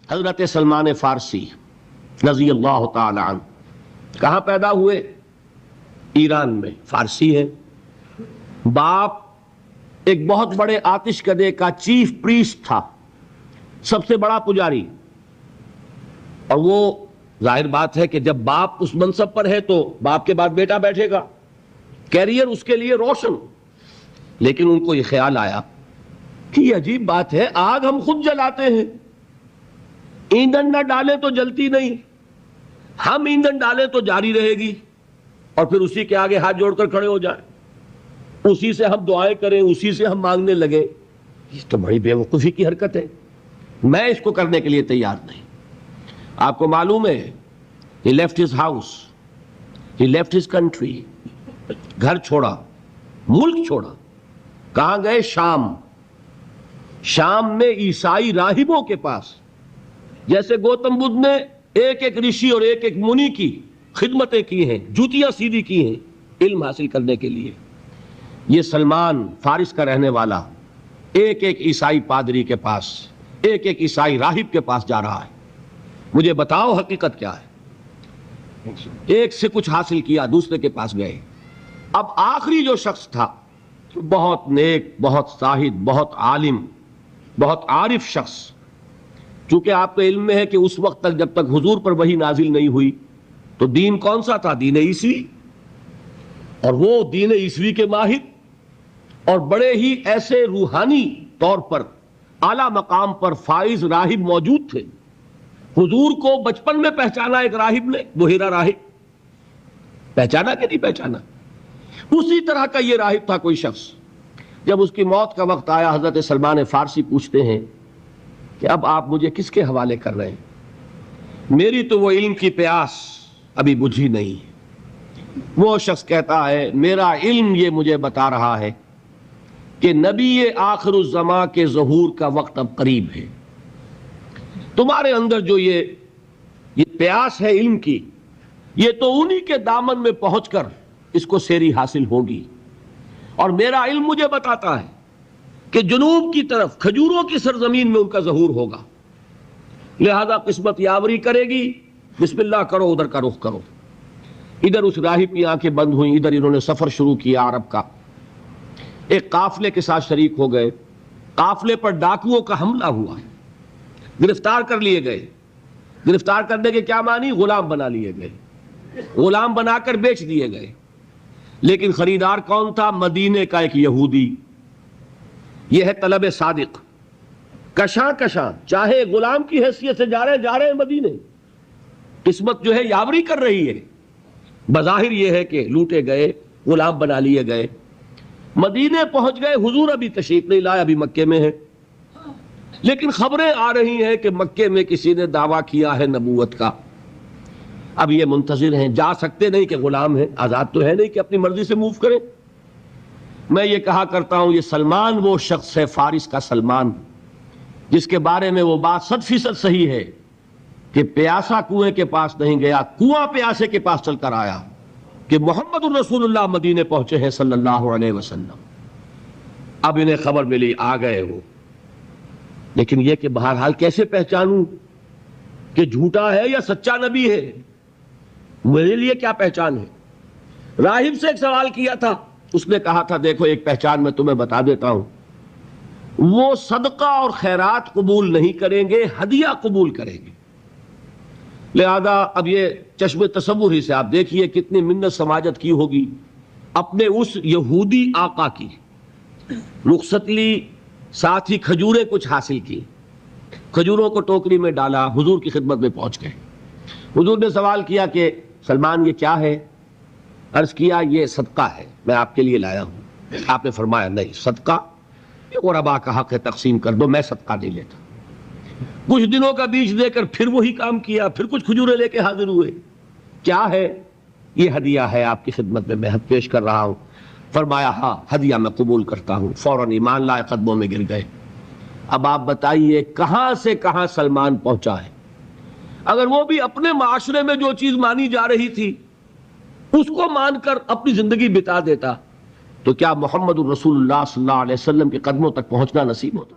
حضرت سلمان فارسی رضی اللہ تعالی عنہ کہاں پیدا ہوئے؟ ایران میں، فارسی ہے۔ باپ ایک بہت بڑے آتش کدے کا چیف پریسٹ تھا، سب سے بڑا پجاری، اور وہ ظاہر بات ہے کہ جب باپ اس منصب پر ہے تو باپ کے بعد بیٹا بیٹھے گا، کیریئر اس کے لیے روشن۔ لیکن ان کو یہ خیال آیا کہ یہ عجیب بات ہے، آگ ہم خود جلاتے ہیں، ایندھن نہ ڈالیں تو جلتی نہیں، ہم ایندھن ڈالیں تو جاری رہے گی، اور پھر اسی کے آگے ہاتھ جوڑ کر کھڑے ہو جائیں، اسی سے ہم دعائیں کریں، اسی سے ہم مانگنے لگے۔ یہ تو بڑی بے وقوفی کی حرکت ہے، میں اس کو کرنے کے لیے تیار نہیں۔ آپ کو معلوم ہے، he left his house, he left his country، گھر چھوڑا، ملک چھوڑا۔ کہاں گئے؟ شام۔ شام میں عیسائی راہبوں کے پاس، جیسے گوتم بدھ نے ایک ایک رشی اور ایک ایک منی کی خدمتیں کی ہیں، جوتیاں سیدھی کی ہیں علم حاصل کرنے کے لیے، یہ سلمان فارس کا رہنے والا ایک ایک عیسائی پادری کے پاس، ایک ایک عیسائی راہب کے پاس جا رہا ہے۔ مجھے بتاؤ حقیقت کیا ہے؟ ایک سے کچھ حاصل کیا، دوسرے کے پاس گئے۔ اب آخری جو شخص تھا، بہت نیک، بہت زاہد، بہت عالم، بہت عارف شخص، چونکہ آپ کے علم میں ہے کہ اس وقت تک جب تک حضور پر وحی نازل نہیں ہوئی تو دین کون سا تھا؟ دین عیسوی، اور وہ دین عیسوی کے ماہر اور بڑے ہی ایسے روحانی طور پر اعلیٰ مقام پر فائز راہب موجود تھے۔ حضور کو بچپن میں پہچانا ایک راہب نے، وہ ہیرا راہب، پہچانا کہ نہیں پہچانا؟ اسی طرح کا یہ راہب تھا کوئی شخص۔ جب اس کی موت کا وقت آیا، حضرت سلمان فارسی پوچھتے ہیں کہ اب آپ مجھے کس کے حوالے کر رہے ہیں؟ میری تو وہ علم کی پیاس ابھی بجھی نہیں۔ وہ شخص کہتا ہے میرا علم یہ مجھے بتا رہا ہے کہ نبی آخر الزمان کے ظہور کا وقت اب قریب ہے۔ تمہارے اندر جو یہ پیاس ہے علم کی، یہ تو انہی کے دامن میں پہنچ کر اس کو سیری حاصل ہوگی، اور میرا علم مجھے بتاتا ہے کہ جنوب کی طرف کھجوروں کی سرزمین میں ان کا ظہور ہوگا، لہذا قسمت یاوری کرے گی، بسم اللہ کرو، ادھر کا رخ کرو۔ ادھر اس راہب کی آنکھیں بند ہوئیں، ادھر انہوں نے سفر شروع کیا عرب کا، ایک قافلے کے ساتھ شریک ہو گئے۔ قافلے پر ڈاکوؤں کا حملہ ہوا، گرفتار کر لیے گئے۔ گرفتار کرنے کے کیا معنی؟ غلام بنا لیے گئے، غلام بنا کر بیچ دیے گئے۔ لیکن خریدار کون تھا؟ مدینے کا ایک یہودی۔ یہ ہے طلب صادق، کشاں کشاں، چاہے غلام کی حیثیت سے جا رہے ہیں مدینے، قسمت جو ہے یاوری کر رہی ہے۔ بظاہر یہ ہے کہ لوٹے گئے، غلام بنا لیے گئے، مدینے پہنچ گئے۔ حضور ابھی تشریف نہیں لائے، ابھی مکے میں ہے، لیکن خبریں آ رہی ہیں کہ مکے میں کسی نے دعویٰ کیا ہے نبوت کا۔ اب یہ منتظر ہیں، جا سکتے نہیں کہ غلام ہیں، آزاد تو ہے نہیں کہ اپنی مرضی سے موو کریں۔ میں یہ کہا کرتا ہوں، یہ سلمان وہ شخص ہے، فارس کا سلمان، جس کے بارے میں وہ بات 100% صحیح ہے کہ پیاسا کنویں کے پاس نہیں گیا، کنواں پیاسے کے پاس چل کر آیا، کہ محمد الرسول اللہ مدینے پہنچے ہیں صلی اللہ علیہ وسلم۔ اب انہیں خبر ملی، آ گئے وہ، لیکن یہ کہ بہرحال کیسے پہچانوں کہ جھوٹا ہے یا سچا نبی ہے؟ میرے لیے کیا پہچان ہے؟ راہب سے ایک سوال کیا تھا، اس نے کہا تھا دیکھو ایک پہچان میں تمہیں بتا دیتا ہوں، وہ صدقہ اور خیرات قبول نہیں کریں گے، ہدیہ قبول کریں گے۔ لہذا اب یہ چشم تصور ہی سے آپ دیکھیے کتنی منت سماجت کی ہوگی، اپنے اس یہودی آقا کی رخصت لی، ساتھ ہی کھجوریں کچھ حاصل کی، کھجوروں کو ٹوکری میں ڈالا، حضور کی خدمت میں پہنچ گئے۔ حضور نے سوال کیا کہ سلمان یہ کیا ہے؟ عرض کیا یہ صدقہ ہے، میں آپ کے لیے لایا ہوں۔ آپ نے فرمایا نہیں، صدقہ یہ غربا کا حق ہے، تقسیم کر دو، میں صدقہ نہیں لیتا۔ کچھ دنوں کا بیچ دے کر پھر وہی کام کیا، پھر کچھ کھجوریں لے کے حاضر ہوئے۔ کیا ہے؟ یہ ہدیہ ہے، آپ کی خدمت میں میں پیش کر رہا ہوں۔ فرمایا ہاں ہدیہ میں قبول کرتا ہوں۔ فوراً ایمان لائے، قدموں میں گر گئے۔ اب آپ بتائیے کہاں سے کہاں سلمان پہنچا ہے؟ اگر وہ بھی اپنے معاشرے میں جو چیز مانی جا رہی تھی اس کو مان کر اپنی زندگی بتا دیتا تو کیا محمد الرسول اللہ صلی اللہ علیہ وسلم کے قدموں تک پہنچنا نصیب ہوتا؟